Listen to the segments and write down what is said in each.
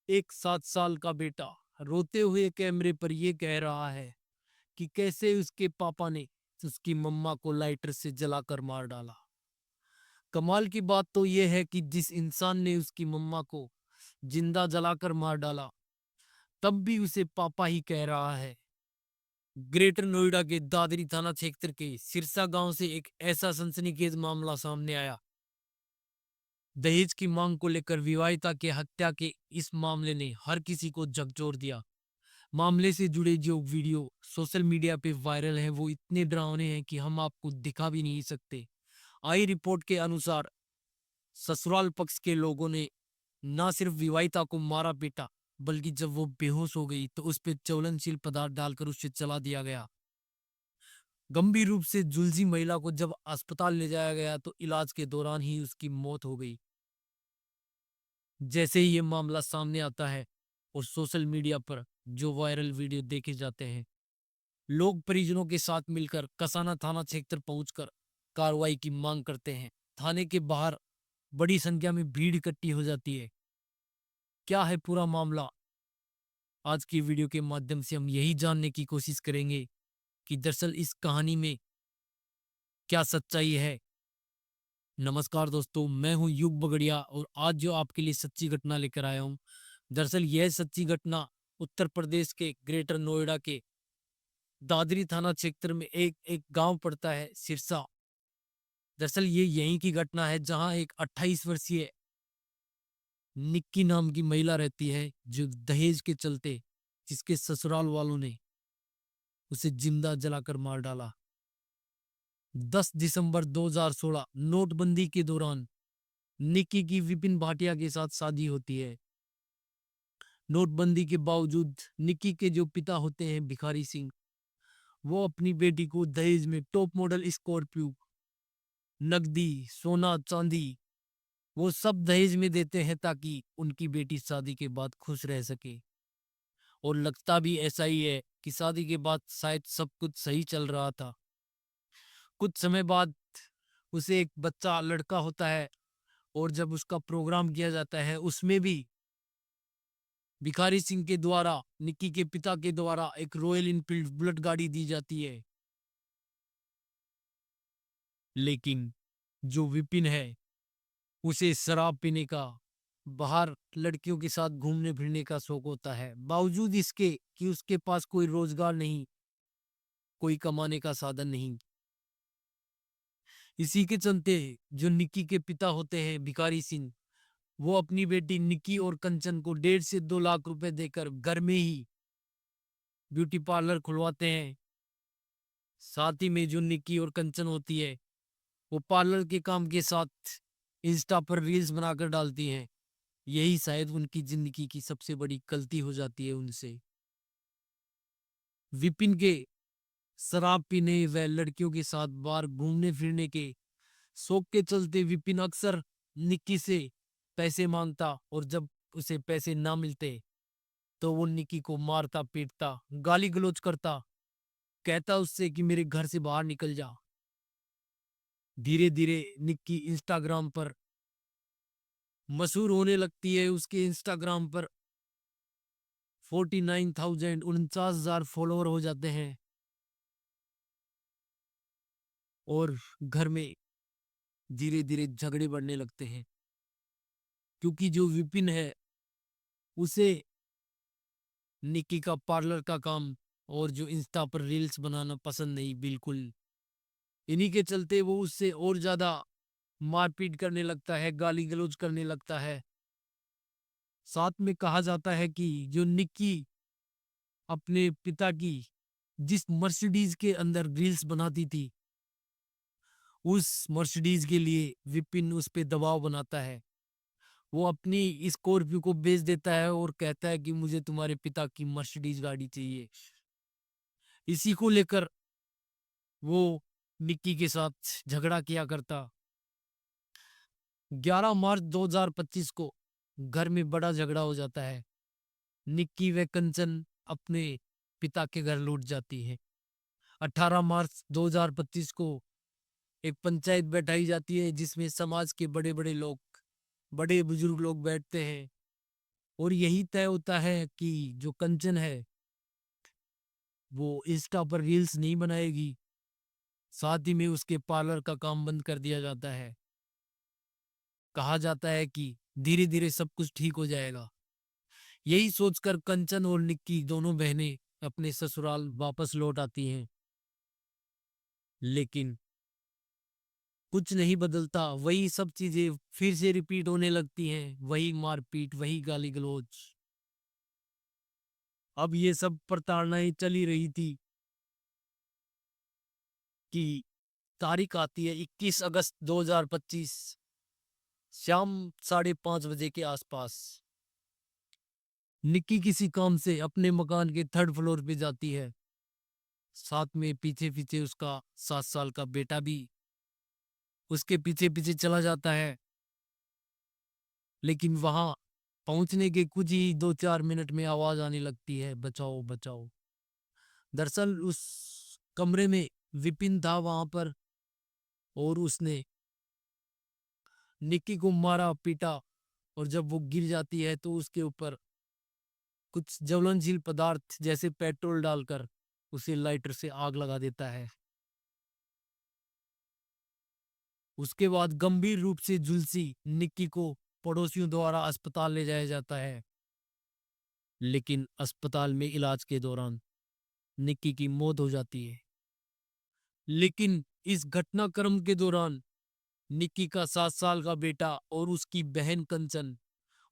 एक 7 साल का बेटा रोते हुए कैमरे पर ये कह रहा है कि कैसे उसके पापा ने उसकी मम्मा को लाइटर से जलाकर मार डाला। कमाल की बात तो यह है कि जिस इंसान ने उसकी मम्मा को जिंदा जलाकर मार डाला, तब भी उसे पापा ही कह रहा है। ग्रेटर नोएडा के दादरी थाना क्षेत्र के सिरसा गांव से एक ऐसा सनसनीखेज मामला सामने आया। दहेज की मांग को लेकर विवाहिता के हत्या के इस मामले ने हर किसी को झकझोर दिया। मामले से जुड़े जो वीडियो सोशल मीडिया पे वायरल हैं वो इतने डरावने हैं कि हम आपको दिखा भी नहीं सकते। आई रिपोर्ट के अनुसार ससुराल पक्ष के लोगों ने ना सिर्फ विवाहिता को मारा पीटा, बल्कि जब वो बेहोश हो गई तो उस पर ज्वलनशील पदार्थ डालकर उसे जला दिया गया। गंभीर रूप से झुलसी महिला को जब अस्पताल ले जाया गया तो इलाज के दौरान ही उसकी मौत हो गई। जैसे ही ये मामला सामने आता है और सोशल मीडिया पर जो वायरल वीडियो देखे जाते हैं, लोग परिजनों के साथ मिलकर कसाना थाना क्षेत्र पहुंचकर कार्रवाई की मांग करते हैं। थाने के बाहर बड़ी संख्या में भीड़ इकट्ठी हो जाती है। क्या है पूरा मामला? आज की वीडियो के माध्यम से हम यही जानने की कोशिश करेंगे कि दरअसल इस कहानी में क्या सच्चाई है। नमस्कार दोस्तों, मैं हूं युग बगड़िया और आज जो आपके लिए सच्ची घटना लेकर आया हूं, दरअसल यह सच्ची घटना उत्तर प्रदेश के ग्रेटर नोएडा के दादरी थाना क्षेत्र में एक एक गांव पड़ता है, सिरसा। दरअसल ये यहीं की घटना है जहां एक 28 वर्षीय निक्की नाम की महिला रहती है, जो दहेज के चलते जिसके ससुराल वालों ने उसे जिंदा जलाकर मार डाला। 10 दिसंबर 2016 नोटबंदी के दौरान निक्की की विपिन भाटिया के साथ शादी होती है। नोटबंदी के बावजूद निक्की के जो पिता होते हैं भिखारी सिंह, वो अपनी बेटी को दहेज में टॉप मॉडल स्कॉर्पियो, नकदी, सोना, चांदी, वो सब दहेज में देते हैं ताकि उनकी बेटी शादी के बाद खुश रह सके। और लगता भी ऐसा ही है कि शादी के बाद शायद सब कुछ सही चल रहा था। कुछ समय बाद उसे एक बच्चा लड़का होता है और जब उसका प्रोग्राम किया जाता है उसमें भी भिखारी सिंह के द्वारा, निक्की के पिता के द्वारा एक रॉयल इनफील्ड बुलेट गाड़ी दी जाती है। लेकिन जो विपिन है उसे शराब पीने का, बाहर लड़कियों के साथ घूमने फिरने का शौक होता है, बावजूद इसके कि उसके पास कोई रोजगार नहीं, कोई कमाने का साधन नहीं। इसी के चलते जो निक्की के पिता होते हैं भिखारी सिंह, वो अपनी बेटी निक्की और कंचन को 1.5 से 2 लाख रुपए देकर घर में ही ब्यूटी पार्लर खुलवाते हैं। साथ ही में जो निक्की और कंचन होती है, वो पार्लर के काम के साथ इंस्टा पर रील्स बनाकर डालती हैं। यही शायद उनकी जिंदगी की सबसे बड़ी गलती हो जाती है उनसे। विपिन के शराब पीने व लड़कियों के साथ बाहर घूमने फिरने के शौक के चलते विपिन अक्सर निक्की से पैसे मांगता और जब उसे पैसे ना मिलते तो वो निक्की को मारता पीटता, गाली गलौज करता, कहता उससे कि मेरे घर से बाहर निकल जा। धीरे धीरे निक्की इंस्टाग्राम पर मशहूर होने लगती है। उसके इंस्टाग्राम पर 49,000 फॉलोअर हो जाते हैं और घर में धीरे धीरे झगड़े बढ़ने लगते हैं, क्योंकि जो विपिन है उसे निक्की का पार्लर का काम और जो इंस्टा पर रील्स बनाना पसंद नहीं बिल्कुल। इन्हीं के चलते वो उससे और ज्यादा मारपीट करने लगता है, गाली गलौज करने लगता है। साथ में कहा जाता है कि जो निक्की अपने पिता की जिस मर्सिडीज के अंदर रील्स बनाती थी, उस मर्सिडीज के लिए विपिन उस पे दबाव बनाता है। वो अपनी स्कॉर्पियो को बेच देता है और कहता है कि मुझे तुम्हारे पिता की मर्सिडीज गाड़ी चाहिए। इसी को लेकर वो निक्की के साथ झगड़ा किया करता। 11 मार्च 2025 को घर में बड़ा झगड़ा हो जाता है। निक्की व कंचन अपने पिता के घर लौट जाती है। 18 मार्च 2025 को एक पंचायत बैठाई जाती है जिसमें समाज के बड़े बड़े लोग, बड़े बुजुर्ग लोग बैठते हैं और यही तय होता है कि जो कंचन है वो इंस्टा पर रील्स नहीं बनाएगी। साथ ही में उसके पार्लर का काम बंद कर दिया जाता है। कहा जाता है कि धीरे धीरे सब कुछ ठीक हो जाएगा। यही सोचकर कंचन और निक्की दोनों बहनें अपने ससुराल वापस लौट आती हैं। लेकिन कुछ नहीं बदलता, वही सब चीजें फिर से रिपीट होने लगती हैं। वही मारपीट, वही गाली गलौज। अब ये सब प्रताड़नाएं चली रही थी कि तारीख आती है 21 अगस्त 2025, शाम 5:30 बजे के आसपास। निक्की किसी काम से अपने मकान के थर्ड फ्लोर पे जाती है। साथ में पीछे पीछे उसका 7 साल का बेटा भी उसके पीछे पीछे चला जाता है। लेकिन वहां पहुंचने के कुछ ही 2-4 मिनट में आवाज आने लगती है, बचाओ बचाओ। दरअसल उस कमरे में विपिन था वहां पर, और उसने निक्की को मारा पीटा। और जब वो गिर जाती है तो उसके ऊपर कुछ ज्वलनशील पदार्थ जैसे पेट्रोल डालकर उसे लाइटर से आग लगा देता है। उसके बाद गंभीर रूप से झुलसी निक्की को पड़ोसियों द्वारा अस्पताल ले जाया जाता है। लेकिन अस्पताल में इलाज के दौरान निक्की की मौत हो जाती है। लेकिन इस घटनाक्रम के दौरान निक्की का 7 साल का बेटा और उसकी बहन कंचन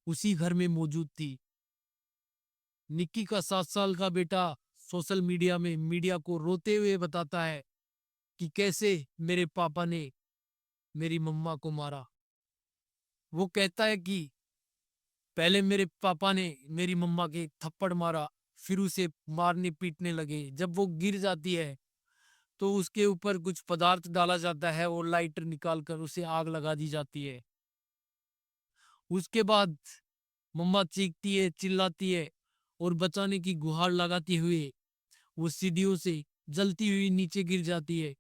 उसी घर में मौजूद थी। निक्की का 7 साल का बेटा सोशल मीडिया में मीडिया को रोते हुए बताता है कि कैसे मेरे पापा ने मेरी मम्मा को मारा। वो कहता है कि पहले मेरे पापा ने मेरी मम्मा के थप्पड़ मारा, फिर उसे मारने पीटने लगे। जब वो गिर जाती है तो उसके ऊपर कुछ पदार्थ डाला जाता है और लाइटर निकालकर उसे आग लगा दी जाती है। उसके बाद मम्मा चीखती है, चिल्लाती है और बचाने की गुहार लगाते हुए वो सीढ़ियों से जलती हुई नीचे गिर जाती है।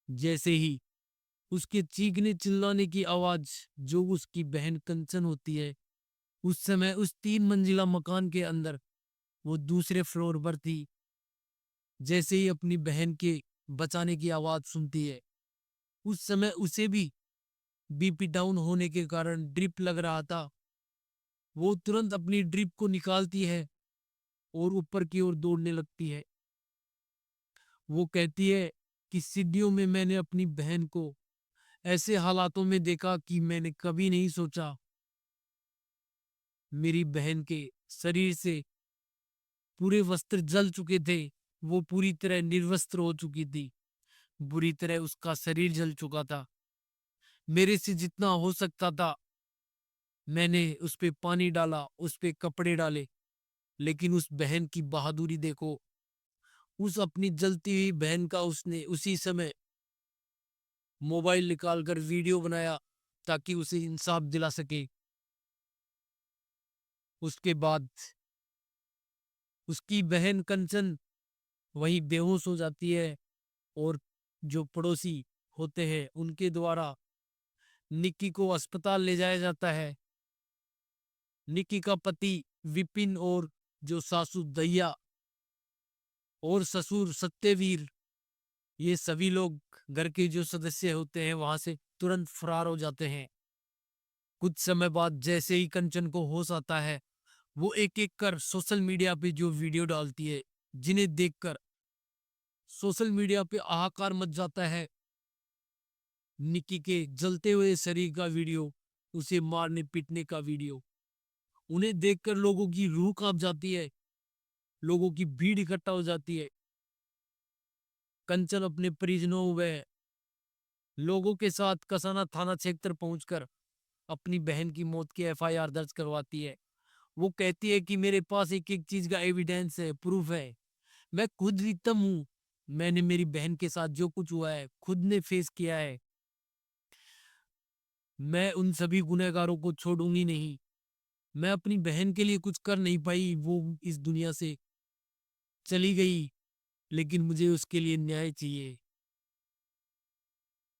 जैसे ही उसके चीखने चिल्लाने की आवाज, जो उसकी बहन कंचन होती है, उस समय उस 3 मंजिला मकान के अंदर वो दूसरे फ्लोर पर थी। जैसे ही अपनी बहन के बचाने की आवाज सुनती है, उस समय उसे भी बीपी डाउन होने के कारण ड्रिप लग रहा था। वो तुरंत अपनी ड्रिप को निकालती है और ऊपर की ओर दौड़ने लगती है। वो कहती है कि सीढ़ियों में मैंने अपनी बहन को ऐसे हालातों में देखा कि मैंने कभी नहीं सोचा। मेरी बहन के शरीर से पूरे वस्त्र जल चुके थे। वो पूरी तरह निर्वस्त्र हो चुकी थी। बुरी तरह उसका शरीर जल चुका था। मेरे से जितना हो सकता था मैंने उस पे पानी डाला, उस पे कपड़े डाले। लेकिन उस बहन की बहादुरी देखो। उस अपनी जलती हुई बहन का उसने उसी समय मोबाइल निकालकर वीडियो बनाया ताकि उसे इंसाफ दिला सके। उसके बाद उसकी बहन कंचन वहीं बेहोश हो जाती है, और जो पड़ोसी होते हैं उनके द्वारा निक्की को अस्पताल ले जाया जाता है। निक्की का पति विपिन और जो सासू दहिया और ससुर सत्यवीर, ये सभी लोग घर के जो सदस्य होते हैं वहां से तुरंत फरार हो जाते हैं। कुछ समय बाद जैसे ही कंचन को होश आता है, वो एक एक कर सोशल मीडिया पे जो वीडियो डालती है, जिन्हें देखकर सोशल मीडिया पे हाहाकार मच जाता है। निक्की के जलते हुए शरीर का वीडियो, उसे मारने पीटने का वीडियो, उन्हें देखकर लोगों की रूह कांप जाती है। लोगों की भीड़ इकट्ठा हो जाती है। कंचन अपने परिजनों व लोगों के साथ कसाना थाना क्षेत्र पहुंचकर अपनी बहन की मौत की एफआईआर दर्ज करवाती है। वो कहती है कि मेरे पास एक एक चीज का एविडेंस है, प्रूफ है। मैं खुद विक्टिम हूँ। मैंने मेरी बहन के साथ जो कुछ हुआ है खुद ने फेस किया है। मैं उन सभी गुनहगारों को छोड़ूंगी नहीं। मैं अपनी बहन के लिए कुछ कर नहीं पाई, वो इस दुनिया से चली गई, लेकिन मुझे उसके लिए न्याय चाहिए।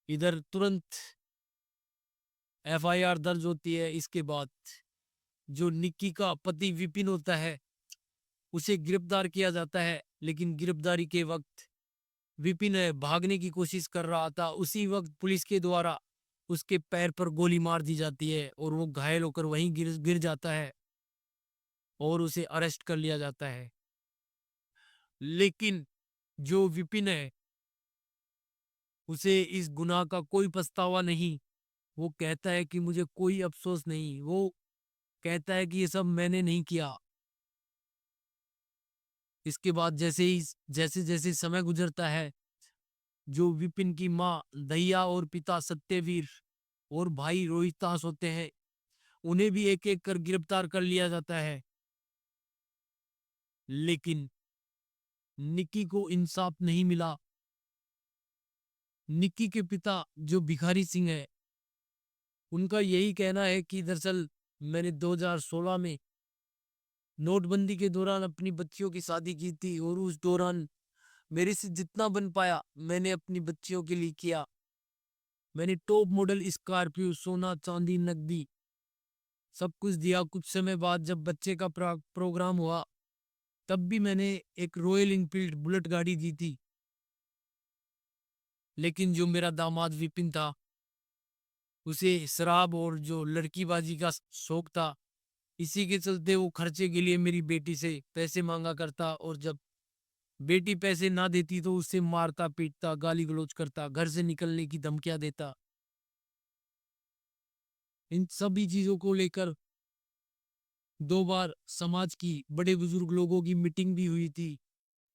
इधर तुरंत एफआईआर दर्ज होती है। इसके बाद जो निक्की का पति विपिन होता है उसे गिरफ्तार किया जाता है। लेकिन गिरफ्तारी के वक्त विपिन भागने की कोशिश कर रहा था। उसी वक्त पुलिस के द्वारा उसके पैर पर गोली मार दी जाती है और वो घायल होकर वहीं गिर गिर जाता है और उसे अरेस्ट कर लिया जाता है। लेकिन जो विपिन है उसे इस गुनाह का कोई पछतावा नहीं। वो कहता है कि मुझे कोई अफसोस नहीं। वो कहता है कि ये सब मैंने नहीं किया। इसके बाद जैसे जैसे समय गुजरता है, जो विपिन की माँ दहिया और पिता सत्यवीर और भाई रोहितास होते हैं, उन्हें भी एक एक कर गिरफ्तार कर लिया जाता है। लेकिन निक्की को इंसाफ नहीं मिला। निक्की के पिता जो भिखारी सिंह है, उनका यही कहना है कि दरअसल मैंने 2016 में नोटबंदी के दौरान अपनी बच्चियों की शादी की थी और उस दौरान मेरे से जितना बन पाया मैंने अपनी बच्चियों के लिए किया। मैंने टॉप मॉडल स्कॉर्पियो, सोना, चांदी, नकदी सब कुछ दिया। कुछ समय बाद जब बच्चे का प्रोग्राम हुआ, तब भी मैंने एक रॉयल इनफील्ड बुलेट गाड़ी दी थी। लेकिन जो मेरा दामाद विपिन था, उसे शराब और जो लड़कीबाजी का शौक था। इसी के चलते वो खर्चे के लिए मेरी बेटी से पैसे मांगा करता और जब बेटी पैसे ना देती तो उससे मारता पीटता, गाली गलौज करता, घर से निकलने की धमकियां देता। इन सभी चीजों को लेकर 2 बार समाज की बड़े बुजुर्ग लोगों की मीटिंग भी हुई थी।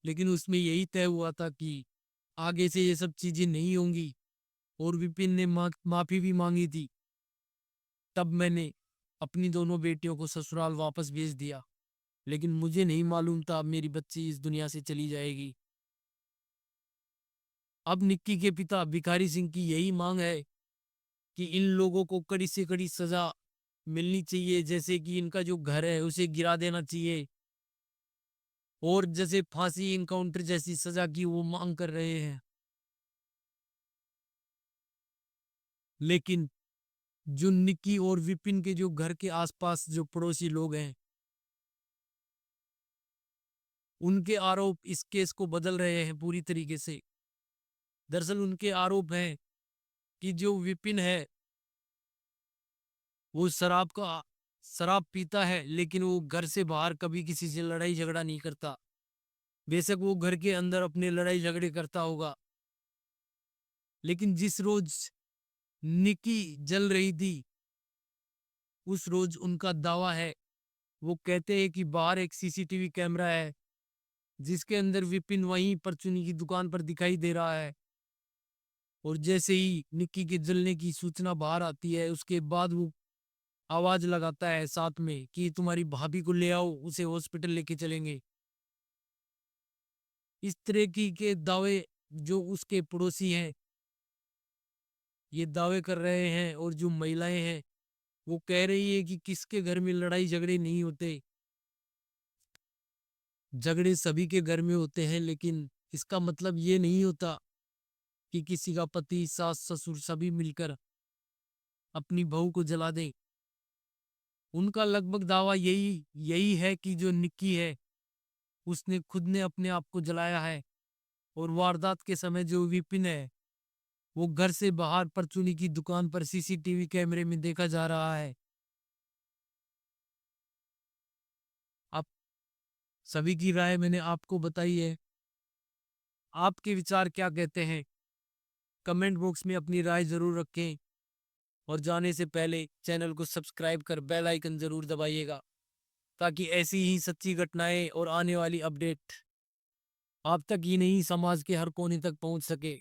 लेकिन उसमें यही तय हुआ था कि आगे से ये सब चीजें नहीं होंगी और विपिन ने माफी भी मांगी थी। तब मैंने अपनी दोनों बेटियों को ससुराल वापस भेज दिया। लेकिन मुझे नहीं मालूम था अब मेरी बच्ची इस दुनिया से चली जाएगी। अब निक्की के पिता भिखारी सिंह की यही मांग है कि इन लोगों को कड़ी से कड़ी सजा मिलनी चाहिए। जैसे कि इनका जो घर है उसे गिरा देना चाहिए और जैसे फांसी इनकाउंटर जैसी सजा की वो मांग कर रहे हैं। लेकिन जो निक्की और विपिन के जो घर के आसपास जो पड़ोसी लोग हैं, उनके आरोप इस केस को बदल रहे हैं पूरी तरीके से। दरअसल उनके आरोप हैं कि जो विपिन है वो शराब पीता है, लेकिन वो घर से बाहर कभी किसी से लड़ाई झगड़ा नहीं करता। बेशक वो घर के अंदर अपने लड़ाई झगड़े करता होगा। लेकिन जिस रोज निकी जल रही थी, उस रोज उनका दावा है, वो कहते हैं कि बाहर एक सीसीटीवी कैमरा है जिसके अंदर विपिन वहीं परचूनी की दुकान पर दिखाई दे रहा है। और जैसे ही निक्की के जलने की सूचना बाहर आती है, उसके बाद वो आवाज लगाता है साथ में कि तुम्हारी भाभी को ले आओ, उसे हॉस्पिटल लेके चलेंगे। इस तरह की के दावे जो उसके पड़ोसी हैं ये दावे कर रहे हैं। और जो महिलाएं हैं वो कह रही है कि किसके घर में लड़ाई झगड़े नहीं होते, झगड़े सभी के घर में होते हैं। लेकिन इसका मतलब ये नहीं होता कि किसी का पति, सास, ससुर सभी मिलकर अपनी बहू को जला दें। उनका लगभग दावा यही यही है कि जो निक्की है उसने खुद ने अपने आप को जलाया है और वारदात के समय जो विपिन है वो घर से बाहर परचूनी की दुकान पर सीसीटीवी कैमरे में देखा जा रहा है। आप सभी की राय मैंने आपको बताई है। आपके विचार क्या कहते हैं? कमेंट बॉक्स में अपनी राय जरूर रखें और जाने से पहले चैनल को सब्सक्राइब कर बेल आइकन जरूर दबाइएगा ताकि ऐसी ही सच्ची घटनाएं और आने वाली अपडेट आप तक ही नहीं समाज के हर कोने तक पहुंच सके।